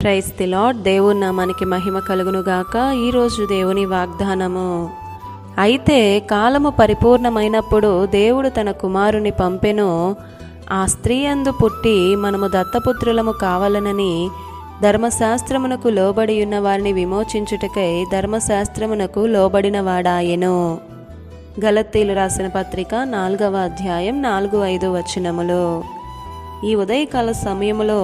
Praise the lord. దేవుని నామానికి మహిమ కలుగునుగాక. ఈరోజు దేవుని వాగ్దానము. అయితే కాలము పరిపూర్ణమైనప్పుడు దేవుడు తన కుమారుని పంపెను. ఆ స్త్రీ యందు పుట్టి మనము దత్తపుత్రులము కావాలనని ధర్మశాస్త్రమునకు లోబడి ఉన్న వారిని విమోచించుటకై ధర్మశాస్త్రమునకు లోబడిన వాడాయెను. గలతీలు రాసిన పత్రిక 4వ అధ్యాయం 4-5 వచనములు. ఈ ఉదయకాల సమయంలో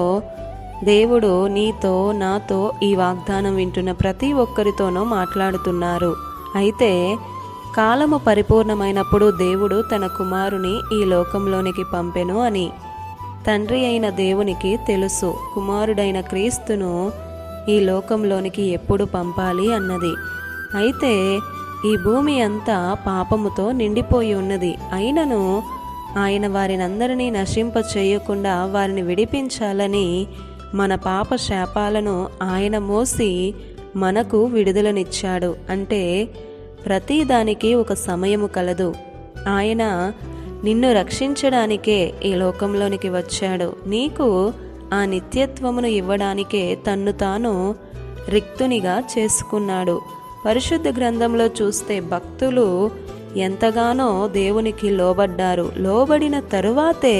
దేవుడు నీతో నాతో ఈ వాగ్దానం వింటున్న ప్రతి ఒక్కరితోనూ మాట్లాడుతున్నారు. అయితే కాలము పరిపూర్ణమైనప్పుడు దేవుడు తన కుమారుని ఈ లోకంలోనికి పంపెను అని. తండ్రి అయిన దేవునికి తెలుసు కుమారుడైన క్రీస్తును ఈ లోకంలోనికి ఎప్పుడు పంపాలి అన్నది. అయితే ఈ భూమి అంతా పాపముతో నిండిపోయి ఉన్నది. అయినను ఆయన వారినందరినీ నశింప చేయకుండా వారిని విడిపించాలని మన పాప శాపాలను ఆయన మోసి మనకు విడుదలనిచ్చాడు. అంటే ప్రతిదానికి ఒక సమయము కలదు. ఆయన నిన్ను రక్షించడానికే ఈ లోకంలోనికి వచ్చాడు. నీకు ఆ నిత్యత్వమును ఇవ్వడానికే తన్ను తాను రిక్తునిగా చేసుకున్నాడు. పరిశుద్ధ గ్రంథంలో చూస్తే భక్తులు ఎంతగానో దేవునికి లోబడ్డారు. లోబడిన తరువాతే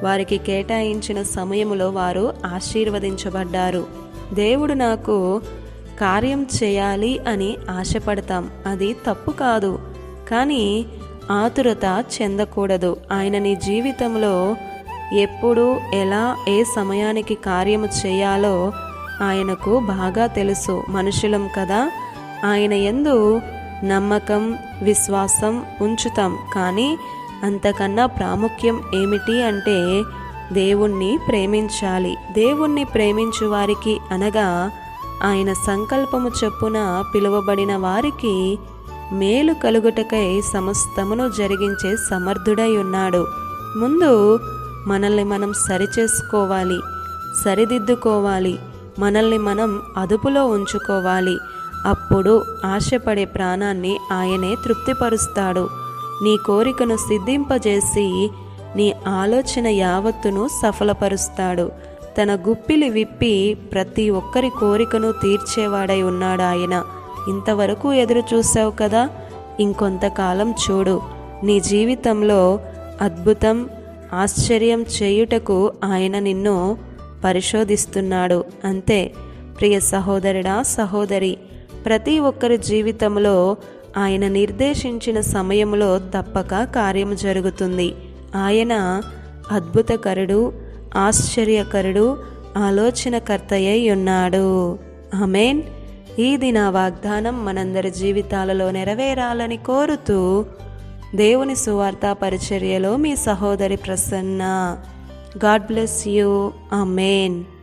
వారికి కేటాయించిన సమయములో వారు ఆశీర్వదించబడ్డారు. దేవుడు నాకు కార్యం చేయాలి అని ఆశపడతాం, అది తప్పు కాదు. కానీ ఆతురత చెందకూడదు. ఆయన నీ జీవితంలో ఎప్పుడు ఎలా ఏ సమయానికి కార్యము చేయాలో ఆయనకు బాగా తెలుసు. మనుషులం కదా, ఆయన యందు నమ్మకం విశ్వాసం ఉంచుతాం. కానీ అంతకన్నా ప్రాముఖ్యం ఏమిటి అంటే దేవుణ్ణి ప్రేమించాలి. దేవుణ్ణి ప్రేమించు వారికి అనగా ఆయన సంకల్పము చొప్పున పిలువబడిన వారికి మేలు కలుగుటకై సమస్తమును జరిగించే సమర్థుడై ఉన్నాడు. ముందు మనల్ని మనం సరిచేసుకోవాలి, సరిదిద్దుకోవాలి, మనల్ని మనం అదుపులో ఉంచుకోవాలి. అప్పుడు ఆశపడే ప్రాణాన్ని ఆయనే తృప్తిపరుస్తాడు. నీ కోరికను సిద్ధింపజేసి నీ ఆలోచన యావత్తును సఫలపరుస్తాడు. తన గుప్పిలి విప్పి ప్రతి ఒక్కరి కోరికను తీర్చేవాడై ఉన్నాడు ఆయన. ఇంతవరకు ఎదురు చూసావు కదా, ఇంకొంతకాలం చూడు. నీ జీవితంలో అద్భుతం ఆశ్చర్యం చేయుటకు ఆయన నిన్ను పరిశోధిస్తున్నాడు. అంతే ప్రియ సహోదరుడా సహోదరి, ప్రతి ఒక్కరి జీవితంలో ఆయన నిర్దేశించిన సమయంలో తప్పక కార్యం జరుగుతుంది. ఆయన అద్భుతకరుడు, ఆశ్చర్యకరుడు, ఆలోచనకర్తయై ఉన్నాడు. ఆమేన్. ఈ దిన వాగ్దానం మనందరి జీవితాలలో నెరవేరాలని కోరుతూ దేవుని సువార్త పరిచర్యలో మీ సహోదరి Prasanna. God bless you. Amen.